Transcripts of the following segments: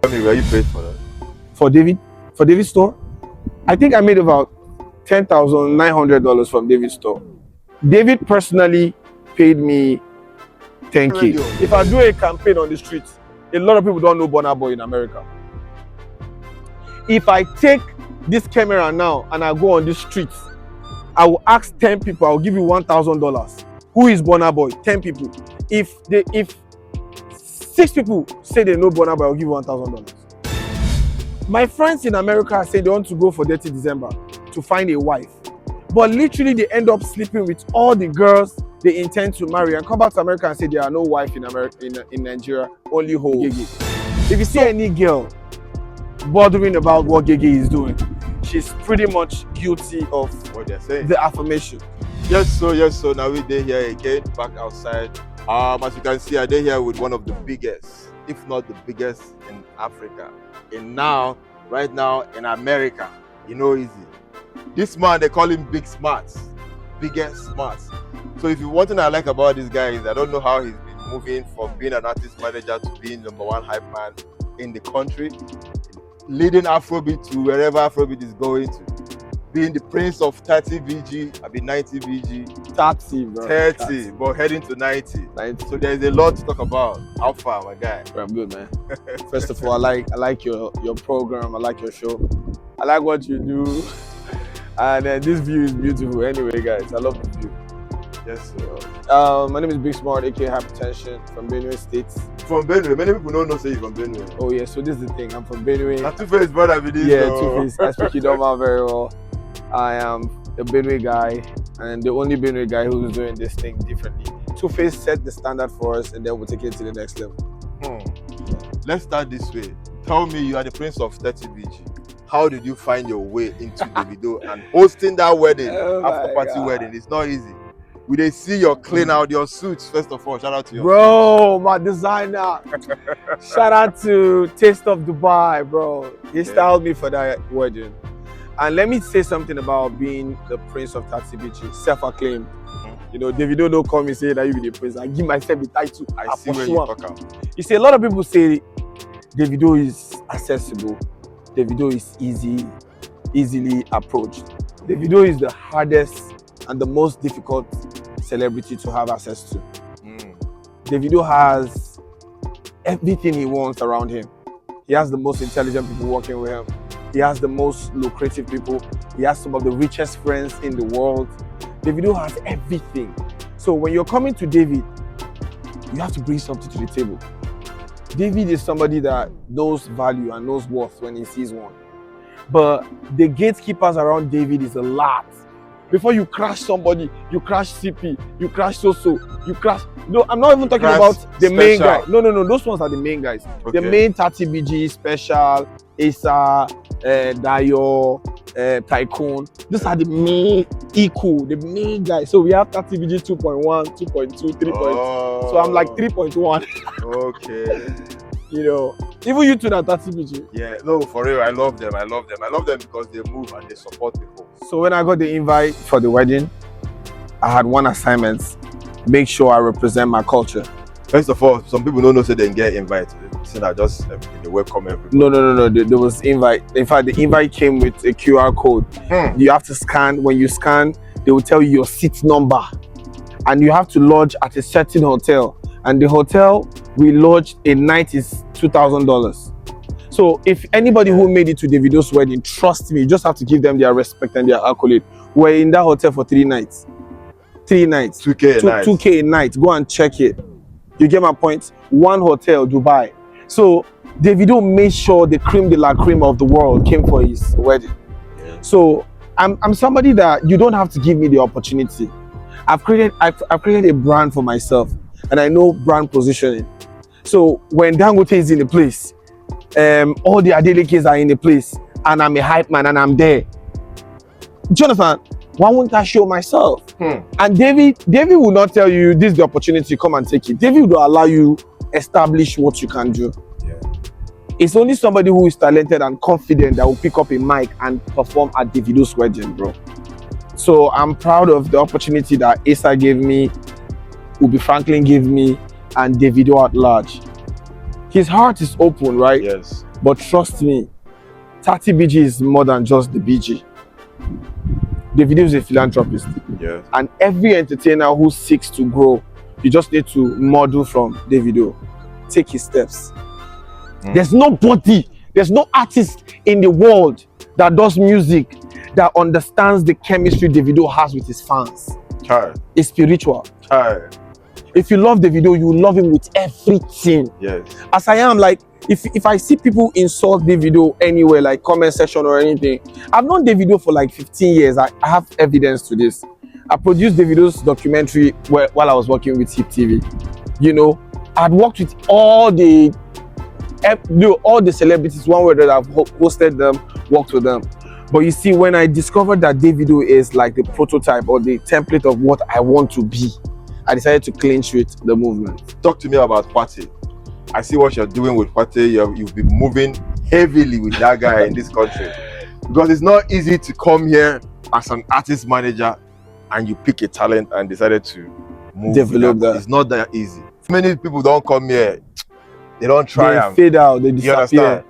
Tell me, where you paid for that? For David's store, I think I made about $10,900 from David's store. David personally paid me $10K. If I do a campaign on the streets, a lot of people don't know Burnaboy in America. If I take this camera now and I go on the streets, I will ask 10 people, I will give you $1,000. Who is Burnaboy? 10 people. If 6 people say they know Burnaboy, I'll give you $1,000. My friends in America say they want to go for Dirty December to find a wife. But literally they end up sleeping with all the girls they intend to marry and come back to America and say there are no wife in America, in Nigeria, only Gehgeh. If you see any girl bothering about what Gehgeh is doing, she's pretty much guilty of What they're saying. the affirmation. Yes, so now we're here again, back outside. As you can see, I'm here with one of the biggest, if not the biggest in Africa. And now, right now in America, you know easy. This man, they call him Big Smarts, biggest smarts. So if you want to know what I like about this guy is I don't know how he's been moving from being an artist manager to being #1 hype man in the country, leading Afrobeat to wherever Afrobeat is going to, being the prince of 30 VG, I mean 90 VG, 30, bro. 30, but heading to 90. So there's a lot to talk about. How far, my guy? I'm good, man. First of all, I like your program. I like your show. I like what you do. And this view is beautiful. Anyway, guys, I love the view. Yes, sir. My name is Big Smart, aka Hypertension, from Benue State. From Benue. Many people don't say you're from Benue. Oh yeah, so this is the thing. I'm from Benue. Not Two-Face brother with this. Yeah, Two-Face. I speak Idoma very well. I am a Benue guy, and the only Benue guy who's doing this thing differently. Two-Face set the standard for us, and then we'll take it to the next level. Let's start this way. Tell me, you are the prince of 30 BG. How did you find your way into Davido and hosting that wedding, after party wedding? It's not easy. We they see your clean out your suits. First of all, shout out to you, bro. My designer. Shout out to Taste of Dubai, bro. He styled me for that wedding. And let me say something about being the prince of 30 BG, self-acclaimed. You know, Davido don't come and say that you be the prince. I give myself the title. I see where you talk out. You see, a lot of people say Davido is accessible. Davido is easily approached. Davido is the hardest and the most difficult celebrity to have access to. Davido has everything he wants around him. He has the most intelligent people working with him. He has the most lucrative people. He has some of the richest friends in the world. Davido has everything. So when you're coming to David, you have to bring something to the table. David is somebody that knows value and knows worth when he sees one. But the gatekeepers around David is a lot. Before you crash somebody, you crash CP, you crash so-so, you crash... No, I'm not even talking about the main guy. No, those ones are the main guys. Okay. The main 30 BG, Special, Asa, Dayo, Tycoon. These are the main equal, the main guys. So we have 30 BG 2.1, 2.2, 3.2. So I'm like 3.1. Okay. You know, even you two that 30 BG. Yeah, no, for real, I love them. I love them because they move and they support people. So when I got the invite for the wedding, I had one assignment: make sure I represent my culture. First of all, some people don't know so they get invited. So that just they welcome everybody. No. There was invite. In fact, the invite came with a QR code. You have to scan. When you scan, they will tell you your seat number, and you have to lodge at a certain hotel. And the hotel we lodged a night is $2,000. So if anybody who made it to Davido's wedding, trust me, you just have to give them their respect and their accolade. We're in that hotel for 3 nights. 3 nights. 2K a night. 2K a night. Go and check it. You get my point? One hotel, Dubai. So Davido made sure the creme de la creme of the world came for his wedding. So I'm somebody that you don't have to give me the opportunity. I've created a brand for myself, and I know brand positioning. So when Dangote is in the place, all the Adelekes are in the place, and I'm a hype man and I'm there. Do you understand? Why won't I show myself? And David will not tell you this is the opportunity, come and take it. David will allow you establish what you can do. It's only somebody who is talented and confident that will pick up a mic and perform at Davido's wedding, bro. So I'm proud of the opportunity that Asa gave me, Ubi Franklin gave me, and Davido at large. His heart is open, right? Yes. But trust me, 30 BG is more than just the BG. Davido is a philanthropist. Yeah. And every entertainer who seeks to grow, you just need to model from Davido. Take his steps. There's no artist in the world that does music that understands the chemistry Davido has with his fans. It's spiritual. If you love Davido, you love him with everything. Yes. As I am, like, if I see people insult Davido anywhere, like comment section or anything, I've known Davido for like 15 years. I have evidence to this. I produced Davido's documentary while I was working with Hip TV. You know, I'd worked with all the celebrities, one way that I've hosted them, worked with them. But you see, when I discovered that Davido is like the prototype or the template of what I want to be, I decided to clinch with the movement. Talk to me about Kwate. I see what you're doing with Kwate. You've been moving heavily with that guy in this country. Because it's not easy to come here as an artist manager and you pick a talent and decided to move. Develop that. It's not that easy. Many people don't come here. They don't try. They fade out. They disappear.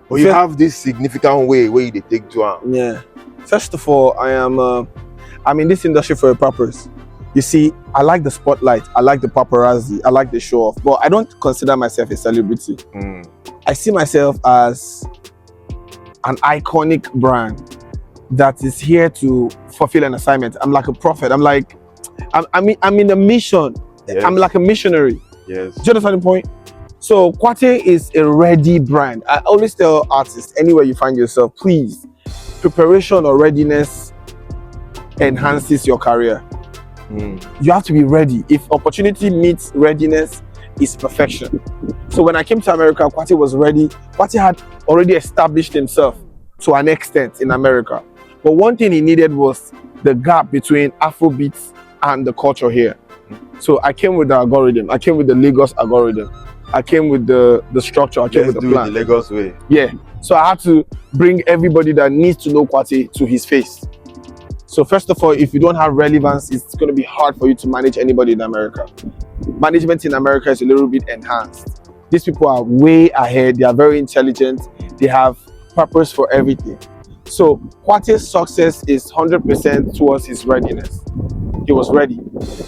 But you have this significant way where they take to them. Yeah. First of all, I'm in this industry for a purpose. You see, I like the spotlight, I like the paparazzi, I like the show off, but I don't consider myself a celebrity. I see myself as an iconic brand that is here to fulfill an assignment. I'm like a prophet. I'm in a mission. Yes. I'm like a missionary. Yes. Do you understand the point? So Kwate is a ready brand. I always tell artists, anywhere you find yourself, please, preparation or readiness enhances your career. You have to be ready. If opportunity meets readiness, it's perfection. So when I came to America, Kwate was ready. Kwate had already established himself to an extent in America. But one thing he needed was the gap between Afrobeats and the culture here. So I came with the algorithm. I came with the Lagos algorithm. I came with the structure. I came with the plan. The Lagos way. Yeah. So I had to bring everybody that needs to know Kwate to his face. So first of all, if you don't have relevance, it's going to be hard for you to manage anybody in America. Management in America is a little bit enhanced. These people are way ahead. They are very intelligent. They have purpose for everything. So Kwate's success is 100% towards his readiness. He was ready.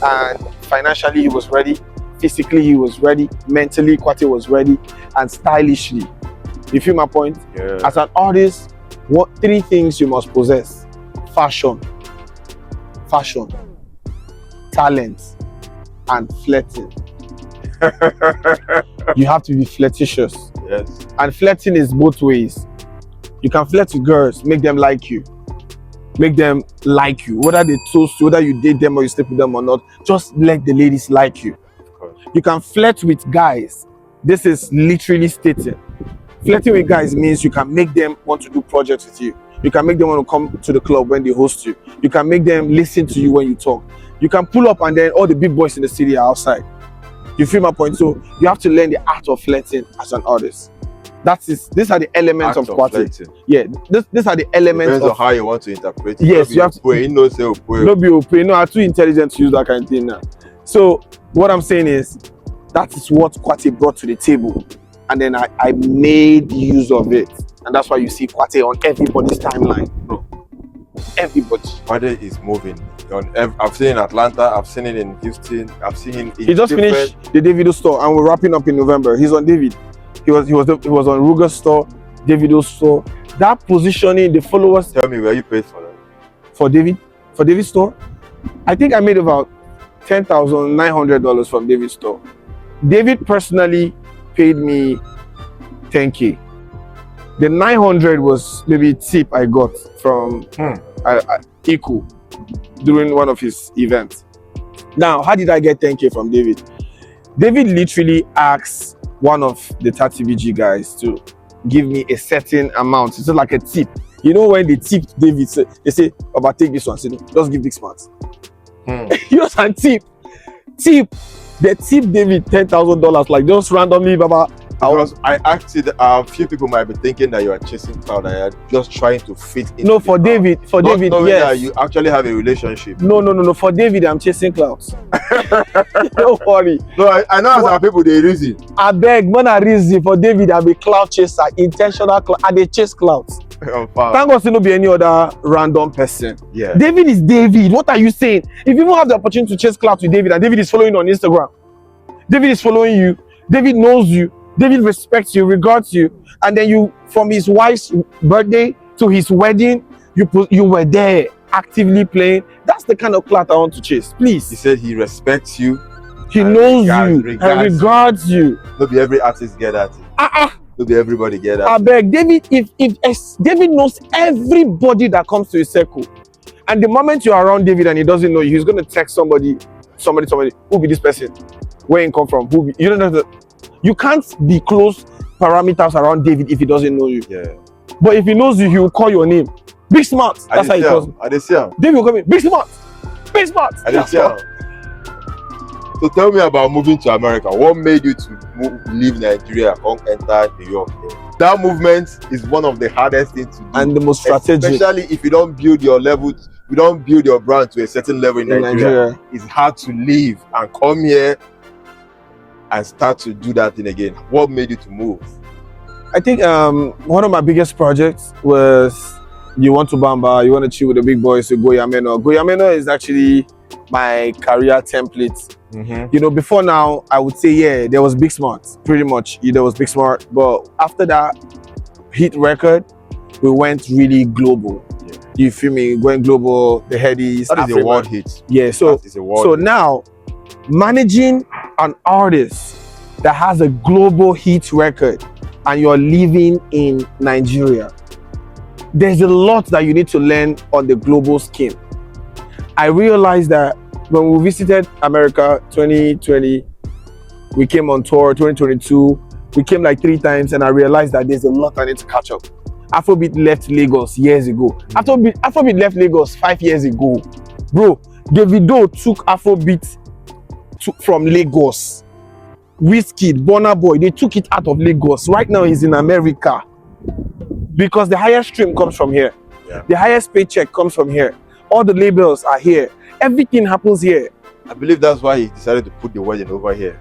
And financially, he was ready. Physically, he was ready. Mentally, Kwate was ready. And stylishly. You feel my point? Yeah. As an artist, what 3 things you must possess? Fashion, talent, and flirting. You have to be flirtatious. Yes. And flirting is both ways. You can flirt with girls, make them like you. Make them like you. Whether they toast you, whether you date them or you sleep with them or not, just let the ladies like you. You can flirt with guys. This is literally stating. Flirting with guys means you can make them want to do projects with you. You can make them want to come to the club when they host you. You can make them listen to you when you talk. You can pull up and then all the big boys in the city are outside. You feel my point? So you have to learn the art of flirting as an artist. These are the elements of Kwate. Yeah, these are the elements. Depends on how you want to interpret it. Yes, you have to. No be open. No, I'm too intelligent to use that kind of thing now. So what I'm saying is, that is what Kwate brought to the table, and then I made use of it. And that's why you see Kwate on everybody's timeline, bro. Everybody. Kwate is moving. I've seen it in Atlanta. I've seen it in Houston. I've seen it. He just finished the Davido store, and we're wrapping up in November. He's on David. He was on Ruger's store, Davido's store. That positioning, the followers. Tell me where you paid for that. For David's store, I think I made about $10,900 from David's store. David personally paid me $10K. The 900 was maybe a tip I got from Iku during one of his events. Now, how did I get 10K from David? David literally asked one of the 30BG guys to give me a certain amount. It's like a tip. You know when they tip David, they say, "Baba, take this one." So just give this much. Yours and tip. They tip David $10,000, like just randomly, Baba, Because I acted, a few people might be thinking that you are chasing cloud and you're just trying to fit in. No, for David, not knowing yes. that you actually have a relationship. No. For David, I'm chasing clouds. Don't worry. No, I know some people they reason. I beg, when I reason for David, I'm a cloud chaser, intentional cloud. I dey chase clouds. Thank God, still no be any other random person. Yeah. David is David. What are you saying? If you even have the opportunity to chase clouds with David, and David is following you on Instagram, David is following you, David knows you, David respects you, regards you, and then you, from his wife's birthday to his wedding, you were there actively playing. That's the kind of clout I want to chase. Please. He said he respects you. He knows you and regards you. Not be every artist get that. Not be everybody get that. I beg, David, if David knows everybody that comes to his circle, and the moment you're around David and he doesn't know you, he's going to text somebody, who be this person? Where he come from? You don't know you can't be close parameters around David if he doesn't know you. Yeah. But if he knows you, he will call your name. Big Smart. That's how he calls me. I did see him. David will call me, Big Smart. Big Smart. I did see him. So tell me about moving to America. What made you to leave Nigeria and enter New York? That movement is one of the hardest things to do. And the most strategic. Especially if you don't build your level, you don't build your brand to a certain level in Nigeria. It's hard to leave and come here and start to do that thing again. What made you to move? I think one of my biggest projects was you want to bamba, you want to chill with the big boys, so Gehgeh Meno. Gehgeh Meno is actually my career template. You know, before now, I would say, yeah, there was Big Smart, pretty much. There was Big Smart, but after that hit record, we went really global. Yeah. You feel me? Going global, the headies. That is a world hit. Yeah, so now, managing an artist that has a global hit record and you're living in Nigeria, there's a lot that you need to learn on the global scheme. I realized that when we visited America 2020, we came on tour 2022, we came like 3 times, and I realized that there's a lot I need to catch up. Afrobeat left Lagos years ago. Afrobeat left Lagos 5 years ago. Bro, Davido took Afrobeat from Lagos. Wizkid, Burnaboy, they took it out of Lagos. Right now he's in America. Because the highest stream comes from here. Yeah. The highest paycheck comes from here. All the labels are here. Everything happens here. I believe that's why he decided to put the wedding over here.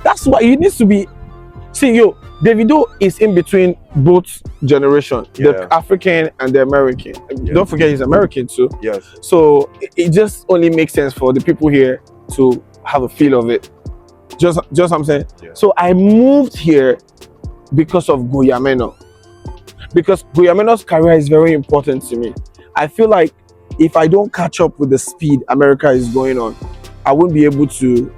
That's why it needs to be. See, Davido is in between both generations, the African and the American. Yeah. Don't forget he's American too. Yes. So it just only makes sense for the people here to have a feel of it. Just what I'm saying. Yeah. So I moved here because of Gehgeh Meno. Because Gehgeh Meno's career is very important to me. I feel like if I don't catch up with the speed America is going on, I won't be able to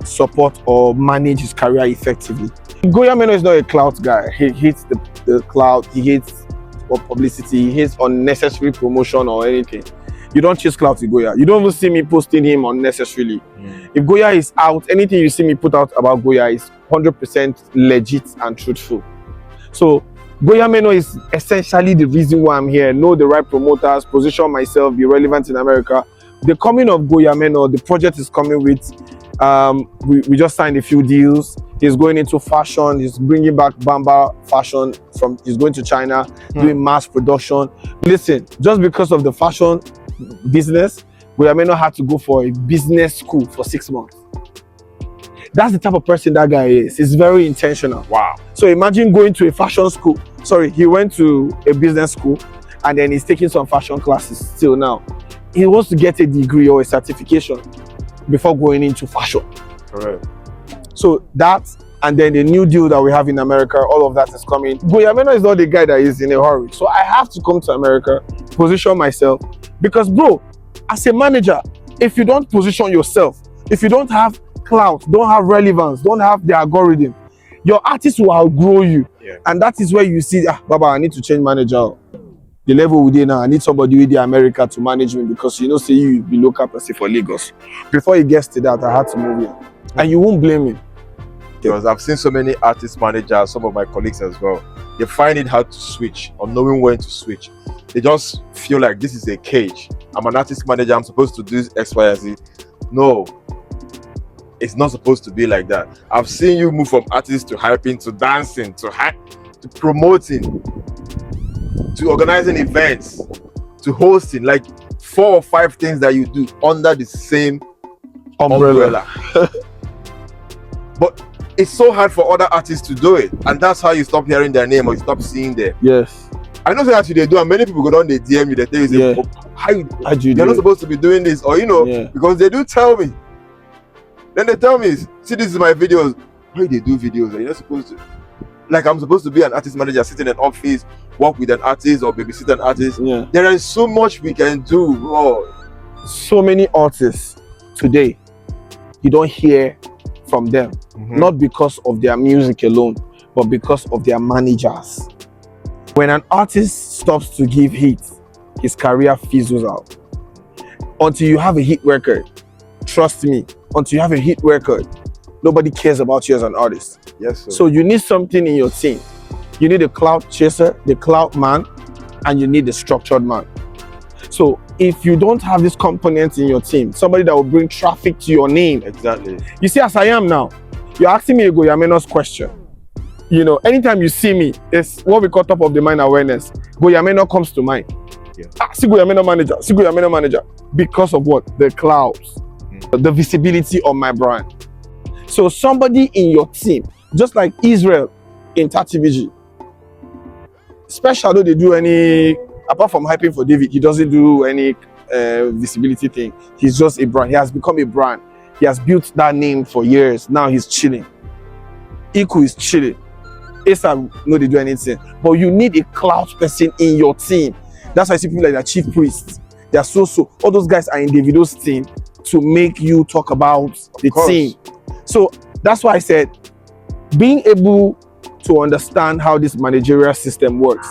support or manage his career effectively. Gehgeh Meno is not a clout guy. He hates the clout, he hates publicity, he hates unnecessary promotion or anything. You don't chase clout with Gehgeh. You don't even see me posting him unnecessarily. If Gehgeh is out, anything you see me put out about Gehgeh is 100% legit and truthful. So Gehgeh Meno is essentially the reason why I'm here. Know the right promoters, position myself, be relevant in America. The coming of Gehgeh Meno, the project is coming with, we just signed a few deals. He's going into fashion. He's bringing back Bamba fashion he's going to China, doing mass production. Listen, just because of the fashion business, Gehgeh Meno had to go for a business school for 6 months. That's the type of person that guy is. He's very intentional. Wow. So imagine going to a fashion school. Sorry, he went to a business school and then he's taking some fashion classes still now. He wants to get a degree or a certification before going into fashion. Correct. So that, and then the new deal that we have in America, all of that is coming. Gehgeh Meno is not the guy that is in a hurry. So I have to come to America, position myself. Because bro, as a manager, if you don't position yourself, if you don't have clout, don't have relevance, don't have the algorithm, your artist will outgrow you. Yeah. And that is where you see, Baba, I need to change manager. The level we did now, I need somebody with the America to manage me, because say you be local person for Lagos. Before he gets to that, I had to move here. And you won't blame me. Because I've seen so many artist managers, some of my colleagues as well, they find it hard to switch or knowing when to switch. They just feel like this is a cage. I'm an artist manager, I'm supposed to do X, Y, and Z. No. It's not supposed to be like that. I've seen you move from artist to hyping to dancing to promoting to organizing events to hosting, like 4 or 5 things that you do under the same umbrella. But it's so hard for other artists to do it, and that's how you stop hearing their name or you stop seeing them. Yes. I know that they do, and many people go down, they DM you, they tell you, Yeah. how you You're not supposed to be doing this, or because they do tell me. Then they tell me, see, this is my videos. Why they do videos? Are you not supposed to? Like, I'm supposed to be an artist manager, sit in an office, work with an artist, or babysit an artist. Yeah. There is so much we can do, bro. So many artists today, you don't hear from them, not because of their music alone, but because of their managers. When an artist stops to give hits, his career fizzles out. Until you have a hit record, trust me, until you have a hit record, nobody cares about you as an artist. Yes, sir. So you need something in your team. You need a cloud chaser, the cloud man, and you need the structured man. So if you don't have this component in your team, somebody that will bring traffic to your name. Exactly. You see, as I am now, you're asking me a Goyamenos question. Anytime you see me, it's what we call top of the mind awareness. Goyameno comes to mind. Yeah. See Goyameno manager. Because of what? The clouds, the visibility of my brand. So somebody in your team, just like Israel in TatiVG, special though they do any, apart from hyping for David, he doesn't do any visibility thing. He's just a brand. He has become a brand. He has built that name for years. Now he's chilling. Iku is chilling. Asa, no, they do anything. But you need a cloud person in your team. That's why I see people like the chief priests. They are so. All those guys are in Davido's team to make you talk about the team. So that's why I said, being able to understand how this managerial system works,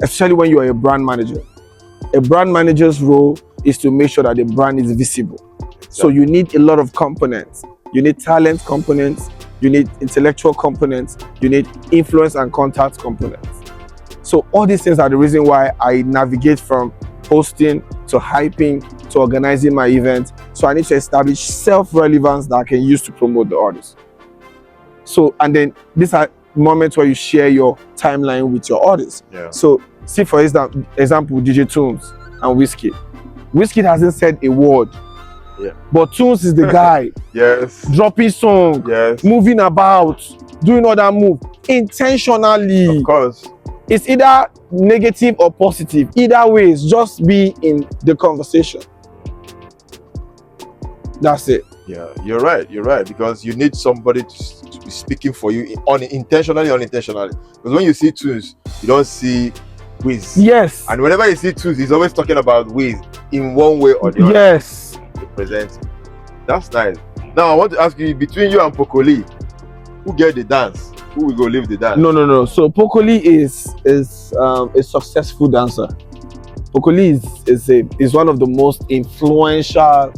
especially when you are a brand manager. A brand manager's role is to make sure that the brand is visible. Exactly. So you need a lot of components. You need talent components. You need intellectual components. You need influence and contact components. So all these things are the reason why I navigate from hosting to hyping to organizing my event. So I need to establish self-relevance that I can use to promote the artist. So, and then these are moments where you share your timeline with your artists. Yeah. So see, for example, DJ Tunes and Wizkid. Wizkid hasn't said a word. Yeah. But Tunes is the guy. Yes. Dropping song. Yes. Moving about. Doing all that move. Intentionally. Of course. It's either negative or positive. Either way, it's just be in the conversation. That's it. Yeah, you're right. Because you need somebody to be speaking for you intentionally, unintentionally. Because when you see Tunes, you don't see Wiz. Yes. And whenever you see Tunes, he's always talking about Wiz in one way or the other. Yes. Present. That's nice. Now I want to ask you, between you and Pokoli, who get the dance? Who will go live the dance? No. So Pokoli is a successful dancer. Pokoli is one of the most influential.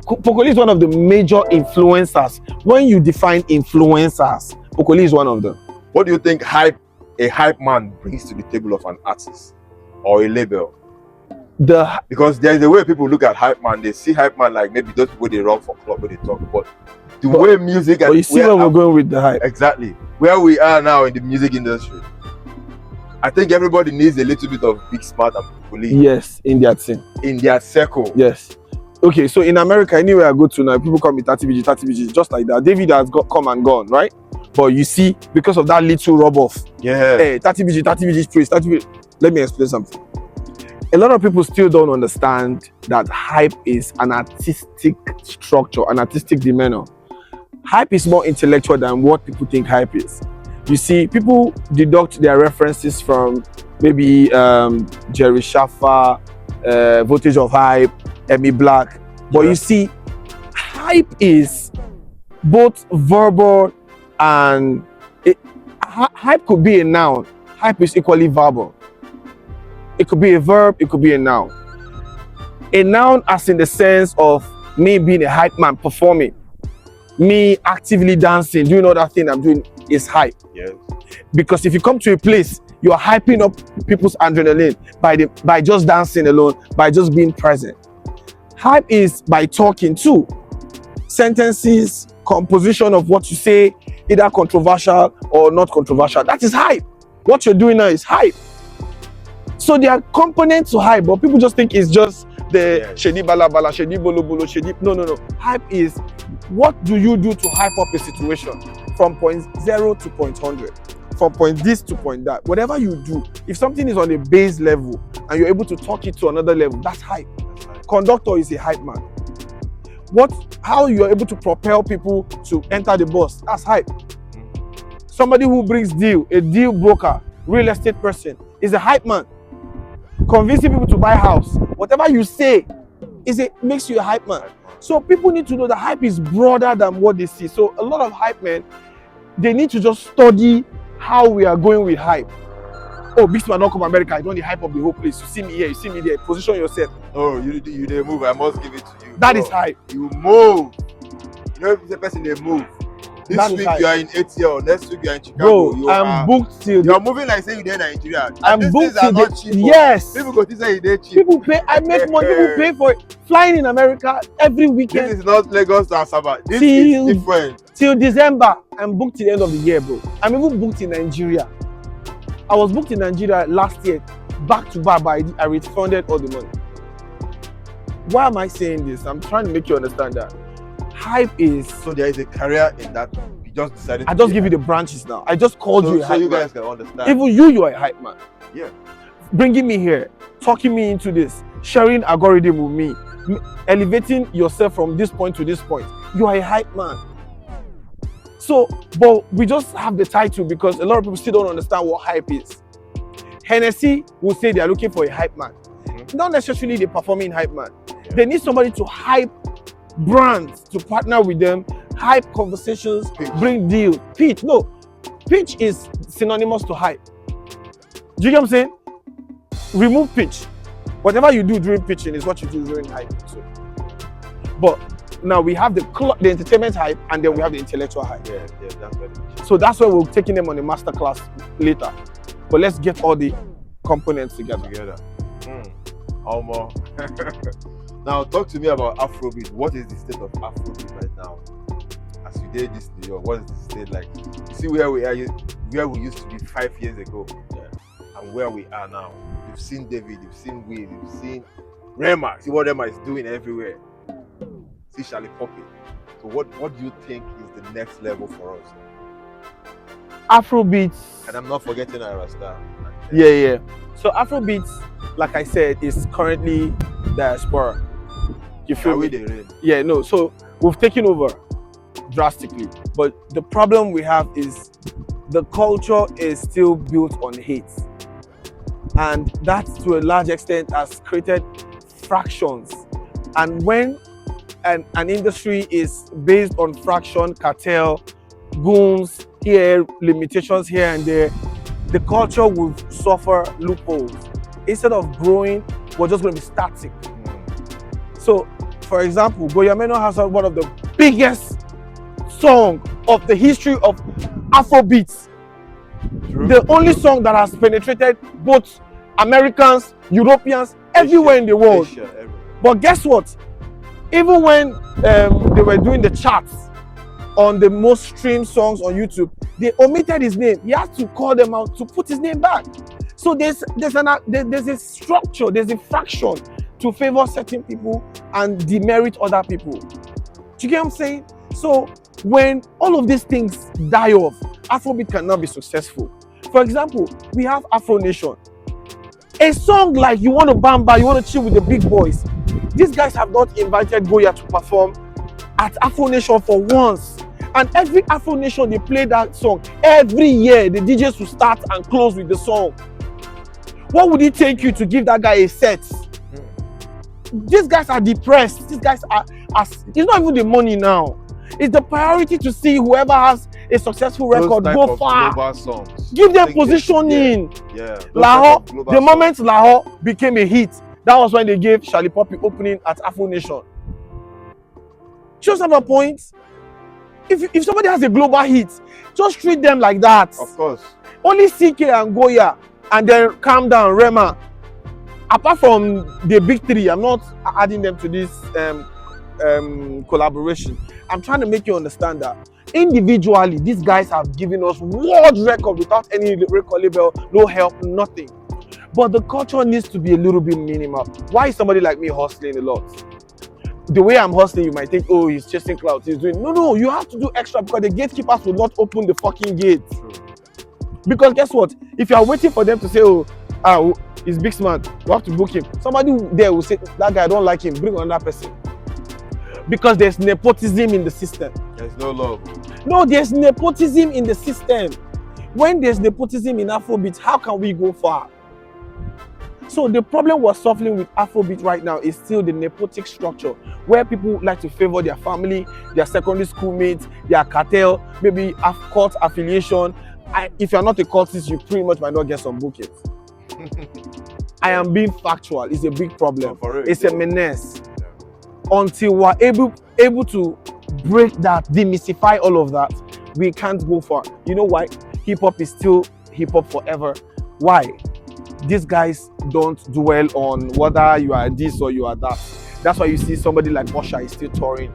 Pokoli is one of the major influencers. When you define influencers, Pokoli is one of them. What do you think a hype man brings to the table of an artist or a label? Because there's a way people look at hype man, they see hype man like maybe those people they run for club when they talk, but way music. But you see where we're going with the hype. Exactly. Where we are now in the music industry. I think everybody needs a little bit of Big Smart and Pokoli. Yes, in their team. In their circle. Yes. Okay, so in America, anywhere I go to now, people call me TatiVG, just like that. David has come and gone, right? But you see, because of that little rub-off. Yeah. Hey, TatiVG praise, let me explain something. A lot of people still don't understand that hype is an artistic structure, an artistic demeanor. Hype is more intellectual than what people think hype is. You see, people deduct their references from maybe Jerry Shaffer, Voltage of Hype, Emmy Black. But you see, hype is both verbal and hype could be a noun. Hype is equally verbal. It could be a verb, it could be a noun. A noun as in the sense of me being a hype man performing, me actively dancing, doing all that thing I'm doing is hype. Yes. Because if you come to a place, you are hyping up people's adrenaline by just dancing alone, by just being present. Hype is by talking too. sentences, composition of what you say, either controversial or not controversial. That is hype. What you're doing now is hype. So there are components to hype, but people just think it's just the shedi bala bala, shedi bolo bolo, shedi. No. Hype is what do you do to hype up a situation from point 0 to point 100, from point this to point that. Whatever you do, if something is on a base level and you're able to talk it to another level, that's hype. Conductor is a hype man. How you're able to propel people to enter the bus, that's hype. Somebody who brings a deal broker, real estate person, is a hype man. Convincing people to buy a house, whatever you say, makes you a hype man. So people need to know that hype is broader than what they see. So a lot of hype men, they need to just study how we are going with hype. Oh, big man don't come America, I don't need hype up the whole place. You see me here, you see me there, position yourself. Oh, you didn't move, I must give it to you. That is hype. You move. You know if the person they move. This week you are in ATL, next week you are in Chicago. Bro, I'm booked till. You are moving like say you're in Nigeria. I'm booked till. Not cheap. Yes. People go to say you're cheap. People pay. I make money. People pay for it. Flying in America every weekend. This is not Lagos to Asaba. This is different. Till December, I'm booked till the end of the year, bro. I'm even booked in Nigeria. I was booked in Nigeria last year, back to back, but I refunded all the money. Why am I saying this? I'm trying to make you understand that hype is. So there is a career in that. You just decided. I just give you the branches now. I just called you a hype man. So you guys can understand. Even you are a hype man. Yeah. Bringing me here, talking me into this, sharing algorithm with me, elevating yourself from this point to this point. You are a hype man. So, but we just have the title because a lot of people still don't understand what hype is. Hennessy will say they are looking for a hype man. Not necessarily the performing hype man. Yeah. They need somebody to hype brands, to partner with them, hype conversations, bring deal. Pitch. No, pitch is synonymous to hype. Do you get what I'm saying? Remove pitch. Whatever you do during pitching is what you do during hype. So, but now we have the entertainment hype and then we have the intellectual hype. Yeah, that's what it is. So that's why we're taking them on a masterclass later. But let's get all the components together. Almost. Now talk to me about Afrobeat. What is the state of Afrobeat right now? As we did this New York, what is the state like? You see where we are, where we used to be 5 years ago, and where we are now. You've seen David, you've seen Will, you've seen Rema. See what Rema is doing everywhere. See Charlie Poppy. So what do you think is the next level for us? Afrobeats. And I'm not forgetting Arasta. Yeah. So Afrobeats, like I said, is currently diaspora. You feel me? Yeah, no. So we've taken over drastically. But the problem we have is the culture is still built on hate. And that, to a large extent, has created fractions. And when an industry is based on fraction, cartel, goons here, limitations here and there, the culture will suffer loopholes. Instead of growing, we're just going to be static. So, for example, Goyameno has one of the biggest songs of the history of Afrobeats. True. The only song that has penetrated both Americans, Europeans, everywhere in the world. But guess what? Even when they were doing the charts on the most streamed songs on YouTube, they omitted his name. He had to call them out to put his name back. So there's a structure, there's a fraction to favor certain people and demerit other people. Do you get what I'm saying? So when all of these things die off, Afrobeat can now be successful. For example, we have Afro Nation. A song like You Want to Bamba, You Want to Chill with the Big Boys. These guys have not invited Goya to perform at Afro Nation for once. And every Afro Nation, they play that song. Every year, the DJs will start and close with the song. What would it take you to give that guy a set? These guys are depressed. These guys are it's not even the money now. It's the priority to see whoever has a successful record go far. Give them positioning. Yeah. Lahore, the moment Lahore became a hit, that was when they gave Charlie Poppy opening at Afro Nation. Just have a point. If somebody has a global hit, just treat them like that. Of course. Only CK and Goya, and then calm down, Rema. Apart from the big three, I'm not adding them to this collaboration. I'm trying to make you understand that individually, these guys have given us world record without any record label, no help, nothing. But the culture needs to be a little bit minimal. Why is somebody like me hustling a lot? The way I'm hustling, you might think, oh, he's chasing clouds, he's doing. No, you have to do extra because the gatekeepers will not open the fucking gate. Because guess what? If you are waiting for them to say, oh, he's big man, we have to book him. Somebody there will say, that guy, I don't like him, bring another person. Because there's nepotism in the system. There's no love. No, there's nepotism in the system. When there's nepotism in Afrobeat, how can we go far? So the problem we're suffering with Afrobeat right now is still the nepotic structure, where people like to favor their family, their secondary school mates, their cartel, maybe cult affiliation. If you're not a cultist, you pretty much might not get some bookings. I am being factual. It's a big problem. It's a menace. Until we're able to break that, demystify all of that, we can't go far. You know why? Hip-hop is still hip-hop forever. Why? These guys don't dwell on whether you are this or you are that. That's why you see somebody like Usher is still touring.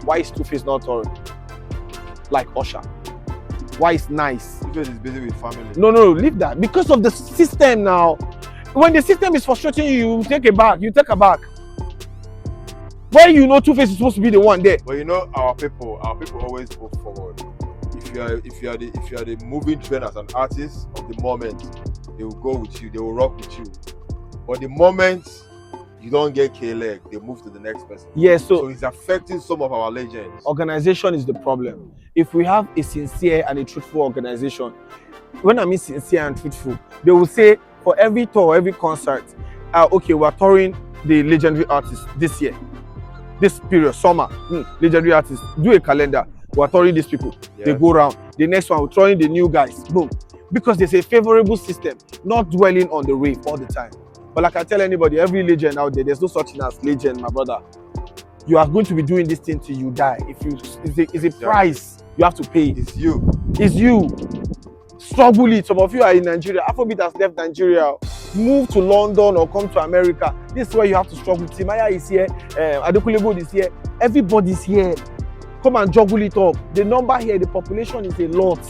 Why is Two-Face not touring? Like Usher. Why is Nice? Two-Face is busy with family. No, leave that. Because of the system now. When the system is frustrating you, you take it back. You take it back. Why you know Two-Face is supposed to be the one there? But you know our people always move forward. If you are the moving trend as an artist of the moment, they will go with you, they will rock with you. But the moment you don't get K-leg, they move to the next person. Yes, so it's affecting some of our legends. Organization is the problem. If we have a sincere and a truthful organization, when I mean sincere and truthful, they will say for every tour, every concert, okay, we're touring the legendary artists this year. This period, summer, legendary artists, do a calendar. We're touring these people. Yeah. They go around. The next one, we're touring the new guys. Boom. Because there's a favorable system, not dwelling on the rave all the time. But like I tell anybody, every legend out there, there's no such thing as legend, my brother. You are going to be doing this thing till you die. It's a price you have to pay. It's you. It's you. Struggle it. Some of you are in Nigeria. Afrobeat has left Nigeria. Move to London or come to America. This is where you have to struggle. Timaya is here. Adekunle is here. Everybody's here. Come and juggle it up. The number here, the population is a lot.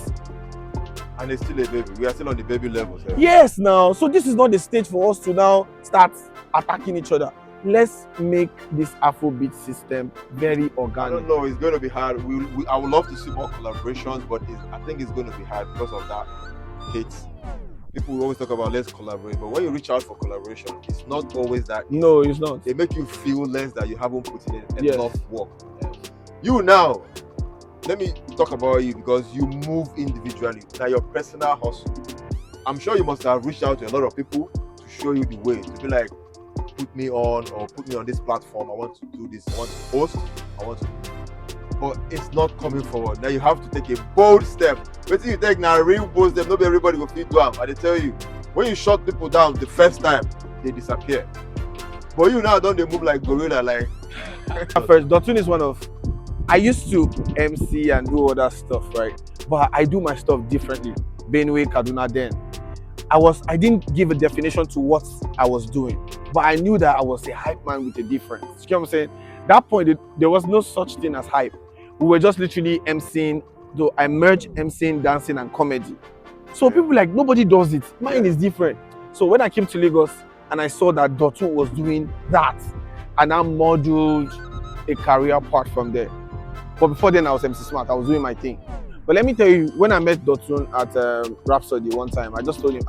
And it's still a baby. We are still on the baby level. Sir. Yes, now. So this is not the stage for us to now start attacking each other. Let's make this Afrobeat system very organic. I don't know. It's going to be hard. I would love to see more collaborations, but I think it's going to be hard because of that hate. People will always talk about let's collaborate, but when you reach out for collaboration, it's not always that easy. No, it's not. They make you feel less that you haven't put in enough work. You now, let me talk about you because you move individually. Now your personal hustle. I'm sure you must have reached out to a lot of people to show you the way, to be like, put me on this platform. I want to do this. I want to post. But it's not coming forward. Now you have to take a bold step. Wait till you take now a real bold step. Not everybody will feed to them. And they tell you, when you shut people down the first time, they disappear. But you now don't they move like gorilla like. First, Dotun is one of. I used to MC and do other stuff, right? But I do my stuff differently. Benue, Kaduna then. I didn't give a definition to what I was doing, but I knew that I was a hype man with a difference. You know what I'm saying? That point, there was no such thing as hype. We were just literally MCing, though I merged MCing, dancing, and comedy. So people like, nobody does it. Mine is different. So when I came to Lagos and I saw that Dotun was doing that, and I modeled a career path from there. But before then, I was MC Smart. I was doing my thing. But let me tell you, when I met Dotun at Rhapsody one time, I just told him,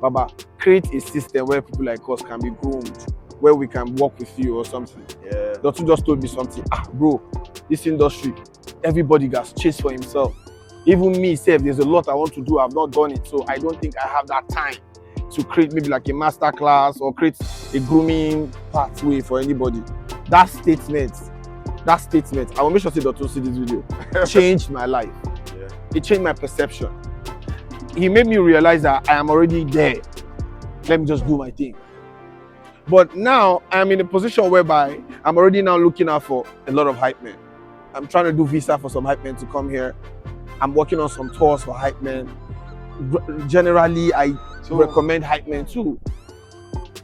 Baba, create a system where people like us can be groomed, where we can work with you or something. Yeah. Dotun just told me something. Bro, this industry, everybody gets chased for himself. Even me, there's a lot I want to do. I've not done it. So I don't think I have that time to create maybe like a master class or create a grooming pathway for anybody. That statement, I will make sure Dotun see this video, changed my life. Yeah. It changed my perception. He made me realize that I am already there. Let me just do my thing. But now I'm in a position whereby I'm already now looking out for a lot of hype men. I'm trying to do visa for some hype men to come here. I'm working on some tours for hype men. Generally, I recommend hype men too.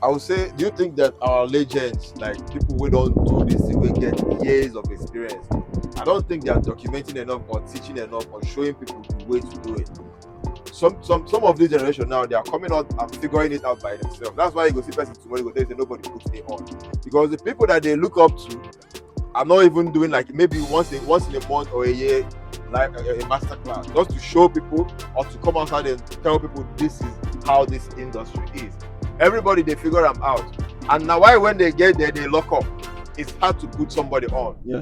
I would say, do you think that our legends, like people who don't do this, they will get years of experience? I don't think they are documenting enough or teaching enough or showing people the way to do it. Some of this generation now, they are coming out and figuring it out by themselves. That's why you go see person tomorrow, you go say nobody puts me on, because the people that they look up to are not even doing like maybe once in a month or a year, like a master class, just to show people or to come outside and tell people this is how this industry is. Everybody they figure them out, and now why when they get there they lock up. It's hard to put somebody on. Yeah.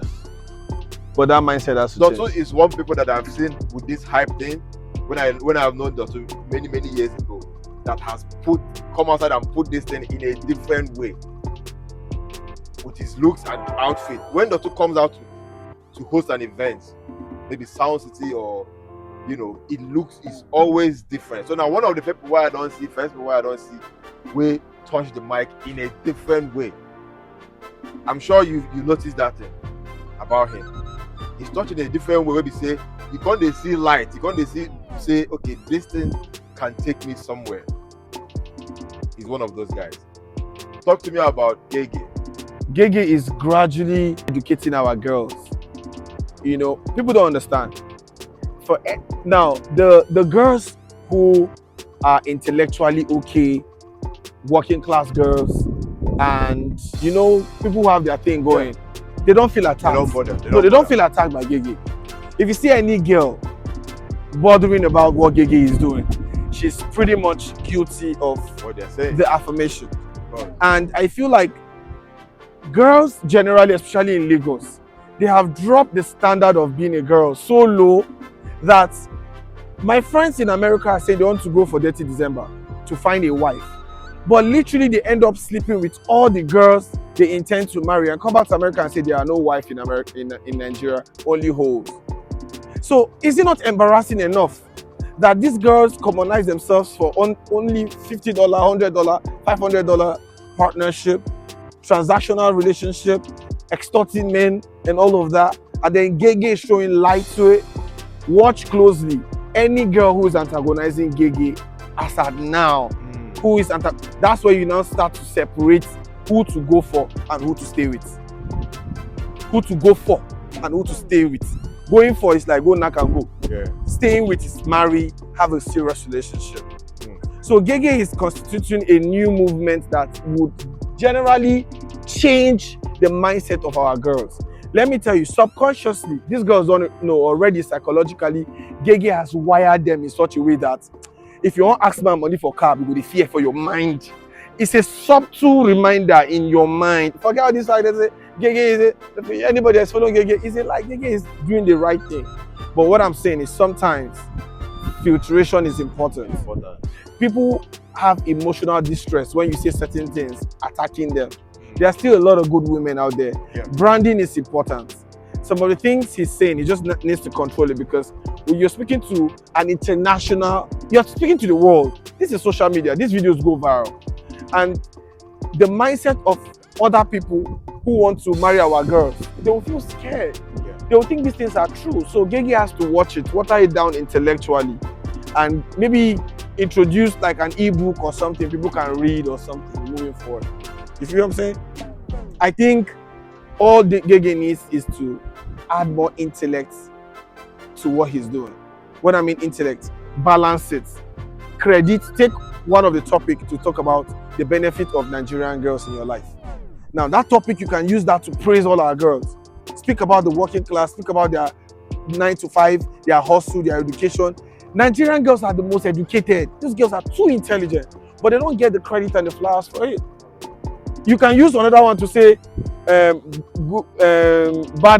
But that mindset has to Dotto change. is one people that I've seen with this hype thing when I've known Dotto many years ago, that has come outside and put this thing in a different way with his looks and outfit. When Dotto comes out to host an event, maybe Sound City or it's always different. So now one of the people where I don't see we touch the mic in a different way. I'm sure you noticed that thing about him. He's touching in a different way. Where we say you can't see light, you can't say okay, this thing can take me somewhere. He's one of those guys. Talk to me about Gehgeh. Gehgeh is gradually educating our girls. People don't understand. Now, the girls who are intellectually okay, working class girls, and people who have their thing going, they don't feel attacked. They don't feel attacked by Gehgeh. If you see any girl bothering about what Gehgeh is doing, she's pretty much guilty of what they're saying, the affirmation. And I feel like girls generally, especially in Lagos, they have dropped the standard of being a girl so low that my friends in America say they want to go for Dirty December to find a wife, but literally they end up sleeping with all the girls they intend to marry and come back to America and say there are no wife in America, in Nigeria, only hoes. So is it not embarrassing enough that these girls commonize themselves for only $50, $100, $500 partnership, transactional relationship, extorting men and all of that, and then Gehgeh is showing light to it? Watch closely. Any girl who is antagonizing Gehgeh as at now, that's where you now start to separate who to go for and who to stay with. Who to go for and who to stay with. Going for is like go knock and go. Yeah. Staying with is marry, have a serious relationship. So Gehgeh is constituting a new movement that would generally change the mindset of our girls. Let me tell you, subconsciously, these girls don't know already psychologically, Gehgeh has wired them in such a way that if you want to ask my money for car, you will fear for your mind. It's a subtle reminder in your mind. Forget how this side they say, Gehgeh is anybody that's following Gehgeh, is it like Gehgeh is doing the right thing? But what I'm saying is sometimes filtration is important. People have emotional distress when you say certain things attacking them. There are still a lot of good women out there. Yeah. Branding is important. Some of the things he's saying, he just needs to control it, because when you're speaking to an international, you're speaking to the world. This is social media. These videos go viral. And the mindset of other people who want to marry our girls, they will feel scared. Yeah. They will think these things are true. So Gehgeh has to watch it, water it down intellectually, and maybe introduce like an ebook or something people can read or something moving forward. You see what I'm saying? I think all the Gehgeh needs is to add more intellect to what he's doing. When I mean intellect, balance it. Take one of the topics to talk about the benefit of Nigerian girls in your life. Now that topic, you can use that to praise all our girls. Speak about the working class, speak about their 9 to 5, their hustle, their education. Nigerian girls are the most educated. These girls are too intelligent, but they don't get the credit and the flowers for it. You can use another one to say bad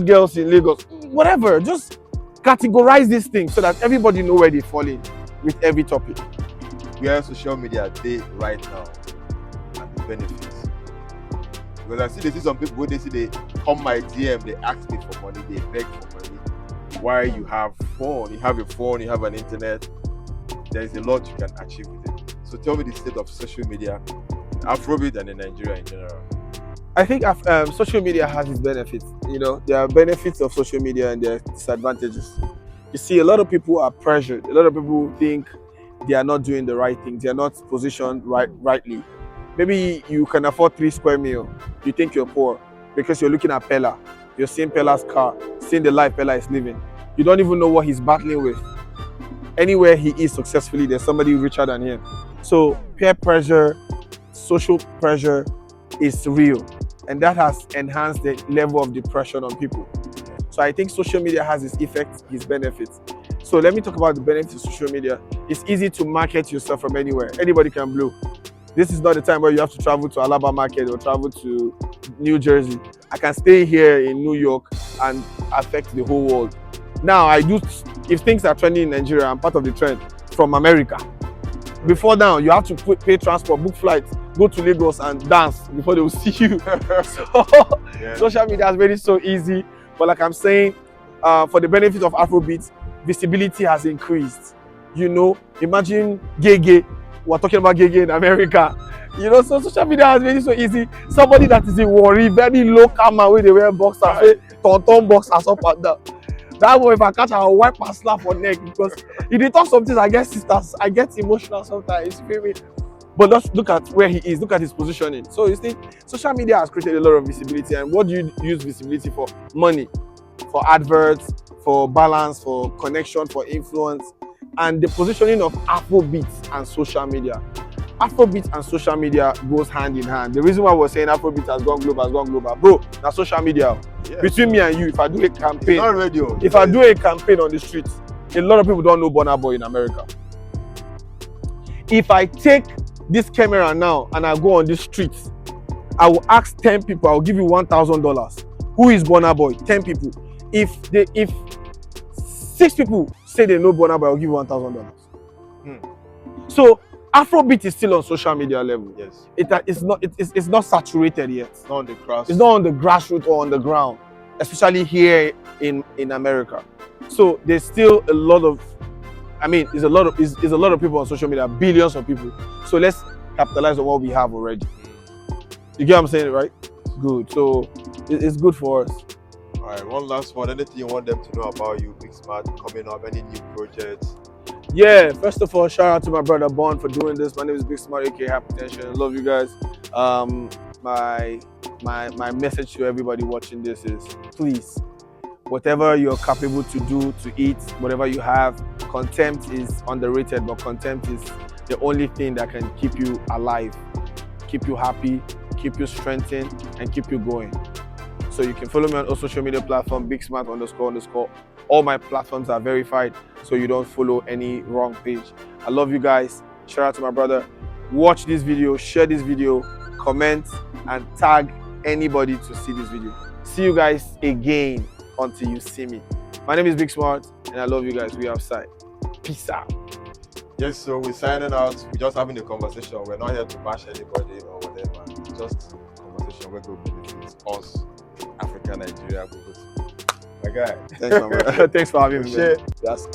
girls in Lagos, whatever. Just categorize these things so that everybody know where they fall in with every topic. We are on social media day right now and the benefits. Because they see some people, they come my DM, they ask me for money, they beg for money. Why you have phone, you have a phone, you have an internet, there is a lot you can achieve with it. So tell me the state of social media, Afrobeats and in Nigeria in general. I think social media has its benefits. There are benefits of social media and there are disadvantages. You see, a lot of people are pressured. A lot of people think they are not doing the right thing. They are not positioned rightly. Maybe you can afford 3 square meal. You think you're poor because you're looking at Pella. You're seeing Pella's car, seeing the life Pella is living. You don't even know what he's battling with. Anywhere he is successfully, there's somebody richer than him. So peer pressure, social pressure is real. And that has enhanced the level of depression on people. So I think social media has its effects, its benefits. So let me talk about the benefits of social media. It's easy to market yourself from anywhere. Anybody can blow. This is not the time where you have to travel to Alaba Market or travel to New Jersey. I can stay here in New York and affect the whole world. Now, if things are trending in Nigeria, I'm part of the trend from America. Before now, you have to pay transport, book flights, go to Lagos and dance before they will see you. So, social media has made it so easy. But like I'm saying, for the benefit of Afrobeats, visibility has increased. You know, imagine Gehgeh. We're talking about Gehgeh in America. You know, so social media has made it so easy. Somebody that is in worry, very local man where they wear boxers, ton boxers up and down. That way, if I catch her, I'll wipe her slap on neck because if they talk some things, I get sisters, I get emotional sometimes. You feel me? But let's look at where he is, look at his positioning. So you see, social media has created a lot of visibility. And what do you use visibility for? Money, for adverts, for balance, for connection, for influence, and the positioning of Afrobeats and social media. Afrobeats and social media goes hand in hand. The reason why we're saying Afrobeats has gone global, bro, now social media. Yeah. Between me and you, if I do a campaign, not radio. If I do a campaign on the streets, a lot of people don't know Burnaboy in America. If I take this camera now and I go on the streets, I will ask 10 people, I will give you $1,000. Who is Burnaboy? 10 people. If 6 people say they know Burnaboy, I'll give you $1,000. So Afrobeat is still on social media level. Yes. It's not saturated yet. It's not on the grass. It's not on the grassroots or on the ground, especially here in America. So there's still a lot of, there's a lot of people on social media, billions of people. So let's capitalize on what we have already. You get what I'm saying, right? Good. So it's good for us. All right. One last one. Anything you want them to know about you, Big Smart, coming up? Any new projects? Yeah, first of all, shout out to my brother Bond for doing this. My name is Big Smart, aka Hypertension. I love you guys. My message to everybody watching this is, please, whatever you're capable to do, to eat, whatever you have, contempt is underrated, but contempt is the only thing that can keep you alive, keep you happy, keep you strengthened, and keep you going. So you can follow me on all social media platforms, BigSmart__. All my platforms are verified, so you don't follow any wrong page. I love you guys. Shout out to my brother. Watch this video, share this video, comment, and tag anybody to see this video. See you guys again until you see me. My name is Big Smart, and I love you guys. We outside. Peace out. Yes, so we're signing out. We're just having a conversation. We're not here to bash anybody or whatever. It's just a conversation. We're good with it. Us, Africa, Nigeria, good. My guy. Thanks, man. Thanks for having me. Share. Yes.